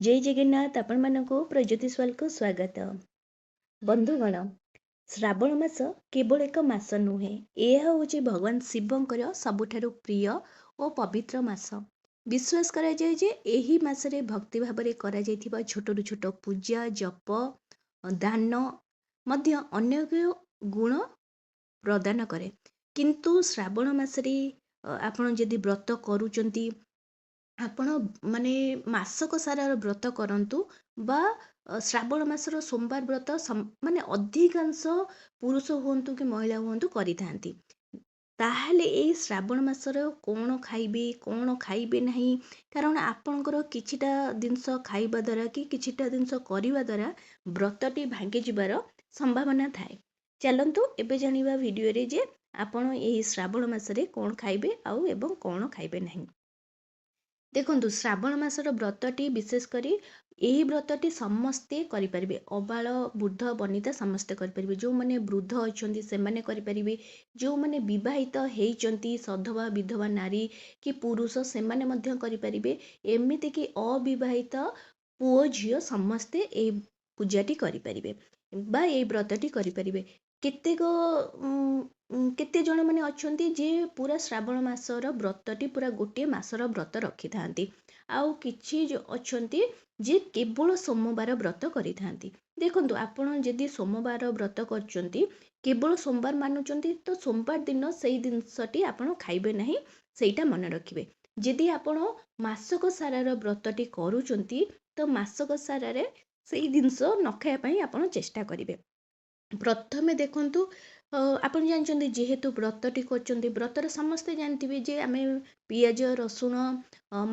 जय जगन्नाथ आपण मानक प्रज्योतिषवाल को स्वागत। बंधुगण, श्रावण मास केवल एक मास नुहे, यह हूँ भगवान शिवंकर सबुठारु प्रिय और पवित्र मास। विश्वास करा जाए जे एही मासरे भक्ति भाव में करा जाइथिबा छोटरू छोट पूजा जप दान मध्य अनेक गुण प्रदान करे। किंतु श्रावण मासरे आपण जदि व्रत करूचंती ଆପଣ ମାନେ ମାସକ ସାରା ବ୍ରତ କରନ୍ତୁ ବା ଶ୍ରାବଣ ମାସର ସୋମବାର ବ୍ରତ ମାନେ ଅଧିକାଂଶ ପୁରୁଷ ହୁଅନ୍ତୁ କି ମହିଳା ହୁଅନ୍ତୁ କରିଥାନ୍ତି। ତାହେଲେ ଏଇ ଶ୍ରାବଣ ମାସର କ'ଣ ଖାଇବେ କ'ଣ ଖାଇବେ ନାହିଁ, କାରଣ ଆପଣଙ୍କର କିଛିଟା ଜିନିଷ ଖାଇବା ଦ୍ୱାରା କି କିଛିଟା ଜିନିଷ କରିବା ଦ୍ୱାରା ବ୍ରତଟି ଭାଙ୍ଗିଯିବାର ସମ୍ଭାବନା ଥାଏ। ଚାଲନ୍ତୁ ଏବେ ଜାଣିବା ଭିଡ଼ିଓରେ ଯେ ଆପଣ ଏହି ଶ୍ରାବଣ ମାସରେ କ'ଣ ଖାଇବେ ଆଉ ଏବଂ କ'ଣ ଖାଇବେ ନାହିଁ। ଦେଖନ୍ତୁ, ଶ୍ରାବଣ ମାସର ବ୍ରତଟି ବିଶେଷ କରି ଏହି ବ୍ରତଟି ସମସ୍ତେ କରିପାରିବେ। ଅବାଳ ବୃଦ୍ଧ ବନିତା ସମସ୍ତେ କରିପାରିବେ। ଯେଉଁମାନେ ବୃଦ୍ଧ ଅଛନ୍ତି ସେମାନେ କରିପାରିବେ, ଯେଉଁମାନେ ବିବାହିତ ହେଇଛନ୍ତି ସଧବା ବିଧବା ନାରୀ କି ପୁରୁଷ ସେମାନେ ମଧ୍ୟ କରିପାରିବେ। ଏମିତିକି ଅବିବାହିତ ପୁଅ ଝିଅ ସମସ୍ତେ ଏହି ପୂଜାଟି କରିପାରିବେ ବା ଏହି ବ୍ରତଟି କରିପାରିବେ। କେତେ ଜଣ ମାନେ ଅଛନ୍ତି ଯେ ପୁରା ଶ୍ରାବଣ ମାସର ବ୍ରତଟି ପୁରା ଗୋଟିଏ ମାସର ବ୍ରତ ରଖିଥାନ୍ତି, ଆଉ କିଛି ଅଛନ୍ତି ଯେ କେବଳ ସୋମବାର ବ୍ରତ କରିଥାନ୍ତି। ଦେଖନ୍ତୁ, ଆପଣ ଯଦି ସୋମବାର ବ୍ରତ କରୁଛନ୍ତି, କେବଳ ସୋମବାର ମାନୁଛନ୍ତି, ତ ସୋମବାର ଦିନ ସେଇ ଜିନିଷଟି ଆପଣ ଖାଇବେ ନାହିଁ, ସେଇଟା ମନେ ରଖିବେ। ଯଦି ଆପଣ ମାସକ ସାରାର ବ୍ରତଟି କରୁଛନ୍ତି ତ ମାସକ ସାରାରେ ସେଇ ଜିନିଷ ନ ଖାଇବା ପାଇଁ ଆପଣ ଚେଷ୍ଟା କରିବେ। ପ୍ରଥମେ ଦେଖନ୍ତୁ, ଆପଣ ଜାଣିଛନ୍ତି ଯେହେତୁ ବ୍ରତଟି କରୁଛନ୍ତି, ବ୍ରତରେ ସମସ୍ତେ ଜାଣିଥିବେ ଯେ ଆମେ ପିଆଜ ରସୁଣ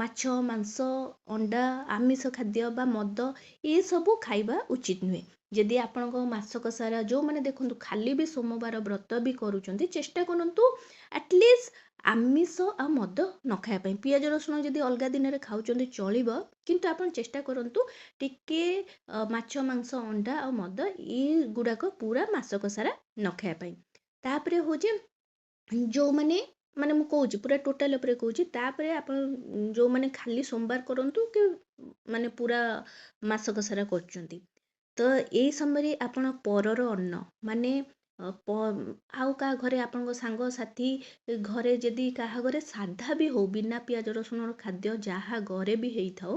ମାଛ ମାଂସ ଅଣ୍ଡା ଆମିଷ ଖାଦ୍ୟ ବା ମଦ ଏସବୁ ଖାଇବା ଉଚିତ ନୁହେଁ। ଯଦି ଆପଣଙ୍କ ମାସକ ସାରା ଯେଉଁମାନେ ଦେଖନ୍ତୁ ଖାଲି ବି ସୋମବାର ବ୍ରତ ବି କରୁଛନ୍ତି, ଚେଷ୍ଟା କରନ୍ତୁ ଆଟଲିଷ୍ଟ ଆମିଷ ଆଉ ମଦ ନ ଖାଇବା ପାଇଁ। ପିଆଜ ରସୁଣ ଯଦି ଅଲଗା ଦିନରେ ଖାଉଛନ୍ତି ଚଳିବ, କିନ୍ତୁ ଆପଣ ଚେଷ୍ଟା କରନ୍ତୁ ଟିକେ ମାଛ ମାଂସ ଅଣ୍ଡା ଆଉ ମଦ ଏଗୁଡ଼ାକ ପୁରା ମାସକ ସାରା ନ ଖାଇବା ପାଇଁ। ତାପରେ ହେଉଛି ଯେଉଁମାନେ ମାନେ ମୁଁ କହୁଛି ପୁରା ଟୋଟାଲ ଉପରେ କହୁଛି, ତାପରେ ଆପଣ ଯେଉଁମାନେ ଖାଲି ସୋମବାର କରନ୍ତୁ କି ମାନେ ପୁରା ମାସକ ସାରା କରୁଛନ୍ତି, ତ ଏଇ ସମୟରେ ଆପଣ ପରର ଅନ୍ନ ମାନେ ଆଉ କାହା ଘରେ ଆପଣଙ୍କ ସାଙ୍ଗସାଥି ଘରେ ଯଦି କାହା ଘରେ ସାଧା ବି ହଉ, ବିନା ପିଆଜ ରସୁଣର ଖାଦ୍ୟ ଯାହା ଘରେ ବି ହେଇଥାଉ,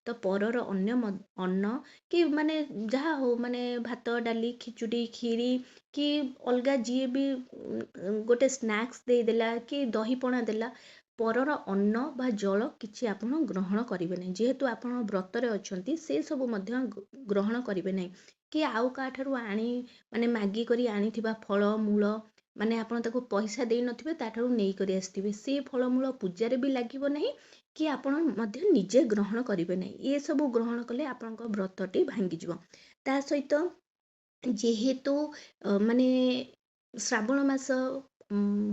ତ ପରର ଅନ୍ନ କି ମାନେ ଯାହା ହଉ ମାନେ ଭାତ ଡାଲି ଖିଚୁଡ଼ି କ୍ଷୀରି କି ଅଲଗା ଯିଏ ବି ଗୋଟେ ସ୍ନାକ୍ସ ଦେଇଦେଲା କି ଦହି ପଣା ଦେଲା, ପରର ଅନ୍ନ ବା ଜଳ କିଛି ଆପଣ ଗ୍ରହଣ କରିବେ ନାହିଁ। ଯେହେତୁ ଆପଣ ବ୍ରତରେ ଅଛନ୍ତି ସେସବୁ ମଧ୍ୟ ଗ୍ରହଣ କରିବେ ନାହିଁ। କି ଆଉ କାହାଠାରୁ ମାନେ ମାଗି କରି ଆଣିଥିବା ଫଳ ମୂଳ, ମାନେ ଆପଣ ତାକୁ ପଇସା ଦେଇନଥିବେ ତାଠାରୁ ନେଇକରି ଆସିଥିବେ, ସେ ଫଳମୂଳ ପୂଜାରେ ବି ଲାଗିବ ନାହିଁ କି ଆପଣ ମଧ୍ୟ ନିଜେ ଗ୍ରହଣ କରିବେ ନାହିଁ। ଏସବୁ ଗ୍ରହଣ କଲେ ଆପଣଙ୍କ ବ୍ରତଟି ଭାଙ୍ଗିଯିବ। ତା ସହିତ ଯେହେତୁ ମାନେ ଶ୍ରାବଣ ମାସ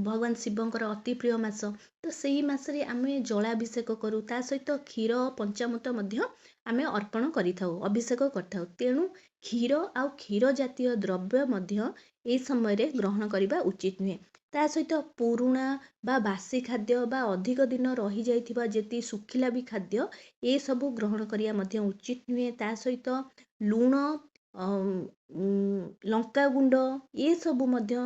ଭଗବାନ ଶିବଙ୍କର ଅତି ପ୍ରିୟ ମାସ, ତ ସେଇ ମାସରେ ଆମେ ଜଳାଭିଷେକ କରୁ, ତା ସହିତ କ୍ଷୀର ପଞ୍ଚାମୃତ ମଧ୍ୟ ଆମେ ଅର୍ପଣ କରିଥାଉ, ଅଭିଷେକ କରିଥାଉ। ତେଣୁ କ୍ଷୀର ଆଉ କ୍ଷୀର ଜାତୀୟ ଦ୍ରବ୍ୟ ମଧ୍ୟ ଏହି ସମୟରେ ଗ୍ରହଣ କରିବା ଉଚିତ ନୁହେଁ। ତା ସହିତ ପୁରୁଣା ବା ବାସି ଖାଦ୍ୟ ବା ଅଧିକ ଦିନ ରହିଯାଇଥିବା ଯେତିକି ଶୁଖିଲା ବି ଖାଦ୍ୟ ଏସବୁ ଗ୍ରହଣ କରିବା ମଧ୍ୟ ଉଚିତ ନୁହେଁ। ତା ସହିତ ଲୁଣ ଲଙ୍କାଗୁଣ୍ଡ ଏସବୁ ମଧ୍ୟ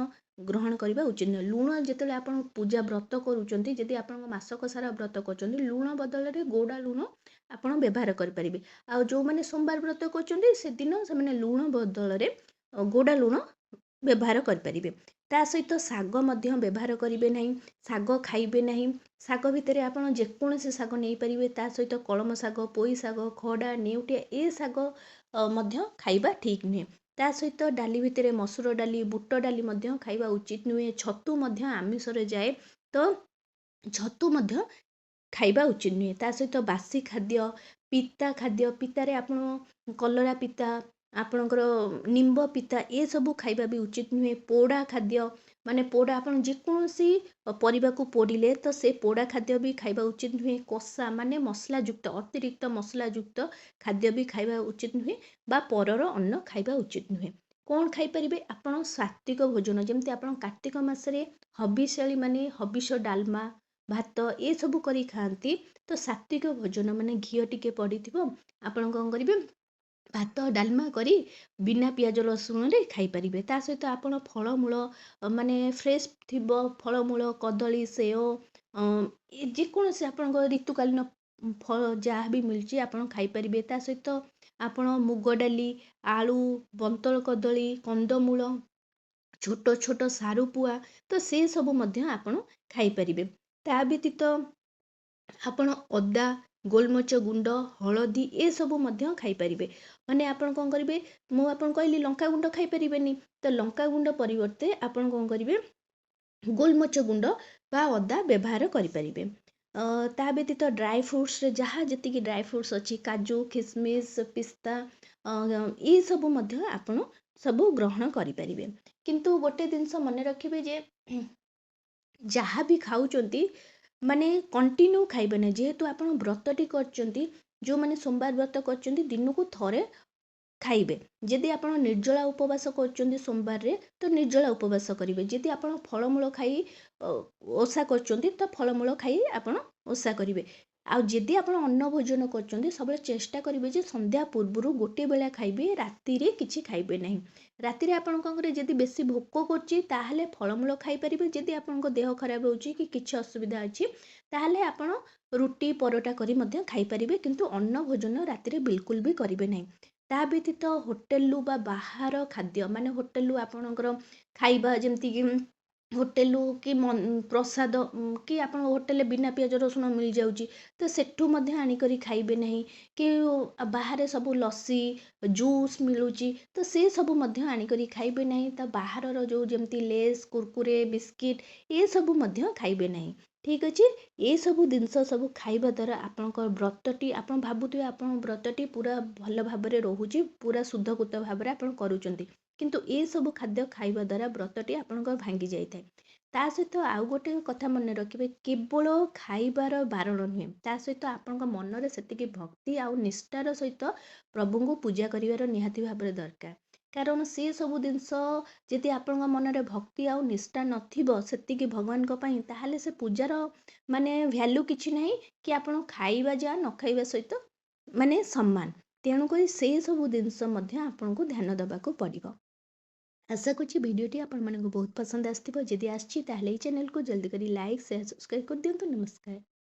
ଗ୍ରହଣ କରିବା ଉଚିତ ନୁହେଁ। ଲୁଣ ଯେତେବେଳେ ଆପଣ ପୂଜା ବ୍ରତ କରୁଛନ୍ତି, ଯଦି ଆପଣଙ୍କ ମାସକ ସାରା ବ୍ରତ କରୁଛନ୍ତି, ଲୁଣ ବଦଳରେ ଗୋଡ଼ା ଲୁଣ ଆପଣ ବ୍ୟବହାର କରିପାରିବେ। ଆଉ ଯେଉଁମାନେ ସୋମବାର ବ୍ରତ କରୁଛନ୍ତି ସେଦିନ ସେମାନେ ଲୁଣ ବଦଳରେ ଗୋଡ଼ା ଲୁଣ ବ୍ୟବହାର କରିପାରିବେ। ତା ସହିତ ଶାଗ ମଧ୍ୟ ବ୍ୟବହାର କରିବେ ନାହିଁ, ଶାଗ ଖାଇବେ ନାହିଁ। ଶାଗ ଭିତରେ ଆପଣ ଯେକୌଣସି ଶାଗ ନେଇପାରିବେ, ତା ସହିତ କଳମ ଶାଗ ପୋଇ ଶାଗ ଖଡ଼ା ନେଉଟିଆ ଏ ଶାଗ ମଧ୍ୟ ଖାଇବା ଠିକ୍ ନୁହେଁ। ତା ସହିତ ଡାଲି ଭିତରେ ମସୁର ଡାଲି ବୁଟ ଡାଲି ମଧ୍ୟ ଖାଇବା ଉଚିତ ନୁହେଁ। ଛତୁ ମଧ୍ୟ ଆମିଷରେ ଯାଏ, ତ ଛତୁ ମଧ୍ୟ ଖାଇବା ଉଚିତ ନୁହେଁ। ତା ସହିତ ବାସି ଖାଦ୍ୟ ପିତା ଖାଦ୍ୟ, ପିତାରେ ଆପଣ କଲରା ପିତା ଆପଣଙ୍କର ନିମ୍ବ ପିତା ଏସବୁ ଖାଇବା ବି ଉଚିତ ନୁହେଁ। ପୋଡ଼ା ଖାଦ୍ୟ ମାନେ ପୋଡ଼ା ଆପଣ ଯେକୌଣସି ପରିବାକୁ ପୋଡ଼ିଲେ ତ ସେ ପୋଡ଼ା ଖାଦ୍ୟ ବି ଖାଇବା ଉଚିତ ନୁହେଁ। କଷା ମାନେ ମସଲାଯୁକ୍ତ ଅତିରିକ୍ତ ମସଲାଯୁକ୍ତ ଖାଦ୍ୟ ବି ଖାଇବା ଉଚିତ ନୁହେଁ ବା ପରର ଅନ୍ନ ଖାଇବା ଉଚିତ ନୁହେଁ। କ'ଣ ଖାଇପାରିବେ ଆପଣ? ସାତ୍ତ୍ୱିକ ଭୋଜନ, ଯେମିତି ଆପଣ କାର୍ତ୍ତିକ ମାସରେ ହବିଷ୍ୟାଳି ମାନେ ହବିଷ ଡାଲମା ଭାତ ଏସବୁ କରି ଖାଆନ୍ତି, ତ ସାତ୍ତ୍ୱିକ ଭୋଜନ ମାନେ ଘିଅ ଟିକେ ପଡ଼ିଥିବ, ଆପଣ କ'ଣ କରିବେ ଭାତ ଡାଲମା କରି ବିନା ପିଆଜ ରସୁଣରେ ଖାଇପାରିବେ। ତା ସହିତ ଆପଣ ଫଳମୂଳ ମାନେ ଫ୍ରେଶ୍ ଥିବ ଫଳମୂଳ କଦଳୀ, ସେଓ ଯେକୌଣସି ଆପଣଙ୍କ ଋତୁକାଳୀନ ଫଳ ଯାହା ବି ମିଳୁଛି ଆପଣ ଖାଇପାରିବେ। ତା ସହିତ ଆପଣ ମୁଗ ଡାଲି, ଆଳୁ, ବନ୍ତଳ କଦଳୀ, କନ୍ଦମୂଳ, ଛୋଟ ଛୋଟ ସାରୁପୁଆ, ତ ସେ ସବୁ ମଧ୍ୟ ଆପଣ ଖାଇପାରିବେ। ତା ବ୍ୟତୀତ ଆପଣ ଅଦା, ଗୋଲମରିଚ ଗୁଣ୍ଡ, ହଳଦୀ ଏସବୁ ମଧ୍ୟ ଖାଇପାରିବେ। ମାନେ ଆପଣ କ'ଣ କରିବେ, ମୁଁ ଆପଣଙ୍କୁ କହିଲି ଲଙ୍କାଗୁଣ୍ଡ ଖାଇପାରିବେନି, ତ ଲଙ୍କାଗୁଣ୍ଡ ପରିବର୍ତ୍ତେ ଆପଣ କ'ଣ କରିବେ ଗୋଲମରିଚ ଗୁଣ୍ଡ ବା ଅଦା ବ୍ୟବହାର କରିପାରିବେ। ତା ବ୍ୟତୀତ ଡ୍ରାଏ ଫ୍ରୁଟ୍ସରେ ଯାହା ଯେତିକି ଡ୍ରାଏ ଫ୍ରୁଟ୍ସ ଅଛି କାଜୁ, ଖିସମିସ୍, ପିସ୍ତା ଏସବୁ ମଧ୍ୟ ଆପଣ ସବୁ ଗ୍ରହଣ କରିପାରିବେ। କିନ୍ତୁ ଗୋଟେ ଜିନିଷ ମନେ ରଖିବେ ଯେ ଯାହା ବି ଖାଉଛନ୍ତି ମାନେ କଣ୍ଟିନ୍ୟୁ ଖାଇବେ ନାହିଁ। ଯେହେତୁ ଆପଣ ବ୍ରତଟି କରିଛନ୍ତି, ଯେଉଁମାନେ ସୋମବାର ବ୍ରତ କରିଛନ୍ତି ଦିନକୁ ଥରେ ଖାଇବେ। ଯଦି ଆପଣ ନିର୍ଜଳା ଉପବାସ କରୁଛନ୍ତି ସୋମବାରରେ ତ ନିର୍ଜଳା ଉପବାସ କରିବେ। ଯଦି ଆପଣ ଫଳମୂଳ ଖାଇ ଓଷା କରୁଛନ୍ତି ତ ଫଳମୂଳ ଖାଇ ଆପଣ ଓଷା କରିବେ। ଆଉ ଯଦି ଆପଣ ଅନ୍ନ ଭୋଜନ କରୁଛନ୍ତି ସବୁବେଳେ ଚେଷ୍ଟା କରିବେ ଯେ ସନ୍ଧ୍ୟା ପୂର୍ବରୁ ଗୋଟେ ବେଳା ଖାଇବେ, ରାତିରେ କିଛି ଖାଇବେ ନାହିଁ। ରାତିରେ ଆପଣ କ'ଣ କରିବେ, ଯଦି ବେଶୀ ଭୋକ କରୁଛି ତାହେଲେ ଫଳମୂଳ ଖାଇପାରିବେ। ଯଦି ଆପଣଙ୍କ ଦେହ ଖରାପ ହେଉଛି କି କିଛି ଅସୁବିଧା ଅଛି ତାହେଲେ ଆପଣ ରୁଟି ପରଟା କରି ମଧ୍ୟ ଖାଇପାରିବେ, କିନ୍ତୁ ଅନ୍ନ ଭୋଜନ ରାତିରେ ବିଲକୁଲ ବି କରିବେ ନାହିଁ। ତା ବ୍ୟତୀତ ହୋଟେଲରୁ ବା ବାହାର ଖାଦ୍ୟ ମାନେ ହୋଟେଲରୁ ଆପଣଙ୍କର ଖାଇବା ଯେମିତିକି ହୋଟେଲରୁ କି ପ୍ରସାଦ କି ଆପଣଙ୍କ ହୋଟେଲରେ ବିନା ପିଆଜ ରସୁଣ ମିଳିଯାଉଛି ତ ସେଠୁ ମଧ୍ୟ ଆଣିକରି ଖାଇବେ ନାହିଁ। କି ବାହାରେ ସବୁ ଲସି ଜୁସ୍ ମିଳୁଛି ତ ସେ ସବୁ ମଧ୍ୟ ଆଣିକରି ଖାଇବେ ନାହିଁ। ତା ବାହାରର ଯେଉଁ ଯେମିତି ଲେସ୍, କୁରକୁରେ, ବିସ୍କିଟ୍ ଏସବୁ ମଧ୍ୟ ଖାଇବେ ନାହିଁ। ଠିକ୍ ଅଛି, ଏସବୁ ଜିନିଷ ସବୁ ଖାଇବା ଦ୍ୱାରା ଆପଣଙ୍କ ବ୍ରତଟି ଆପଣ ଭାବୁଥିବେ ଆପଣଙ୍କ ବ୍ରତଟି ପୁରା ଭଲ ଭାବରେ ରହୁଛି, ପୁରା ଶୁଦ୍ଧକୃତ ଭାବରେ ଆପଣ କରୁଛନ୍ତି, କିନ୍ତୁ ଏସବୁ ଖାଦ୍ୟ ଖାଇବା ଦ୍ୱାରା ବ୍ରତଟି ଆପଣଙ୍କର ଭାଙ୍ଗି ଯାଇଥାଏ। ତା ସହିତ ଆଉ ଗୋଟେ କଥା ମନେ ରଖିବେ, କେବଳ ଖାଇବାର ବାରଣ ନୁହେଁ, ତା ସହିତ ଆପଣଙ୍କ ମନରେ ସେତିକି ଭକ୍ତି ଆଉ ନିଷ୍ଠାର ସହିତ ପ୍ରଭୁଙ୍କୁ ପୂଜା କରିବାର ନିହାତି ଭାବରେ ଦରକାର। କାରଣ ସେ ସବୁ ଜିନିଷ ଯଦି ଆପଣଙ୍କ ମନରେ ଭକ୍ତି ଆଉ ନିଷ୍ଠା ନଥିବ ସେତିକି ଭଗବାନଙ୍କ ପାଇଁ, ତାହେଲେ ସେ ପୂଜାର ମାନେ ଭ୍ୟାଲୁ କିଛି ନାହିଁ, କି ଆପଣ ଖାଇବା ଯାହା ନ ଖାଇବା ସହିତ ମାନେ ସମାନ। ତେଣୁକରି ସେଇ ସବୁ ଜିନିଷ ମଧ୍ୟ ଆପଣଙ୍କୁ ଧ୍ୟାନ ଦେବାକୁ ପଡ଼ିବ। ଆଶା କରୁଛି ଭିଡ଼ିଓଟି ଆପଣମାନଙ୍କୁ ବହୁତ ପସନ୍ଦ ଆସିଥିବ। ଯଦି ଆସିଛି ତାହେଲେ ଏଇ ଚ୍ୟାନେଲକୁ ଜଲ୍ଦି କରି ଲାଇକ୍, ସେୟାର, ସବସ୍କ୍ରାଇବ୍ କରିଦିଅନ୍ତୁ। ନମସ୍କାର।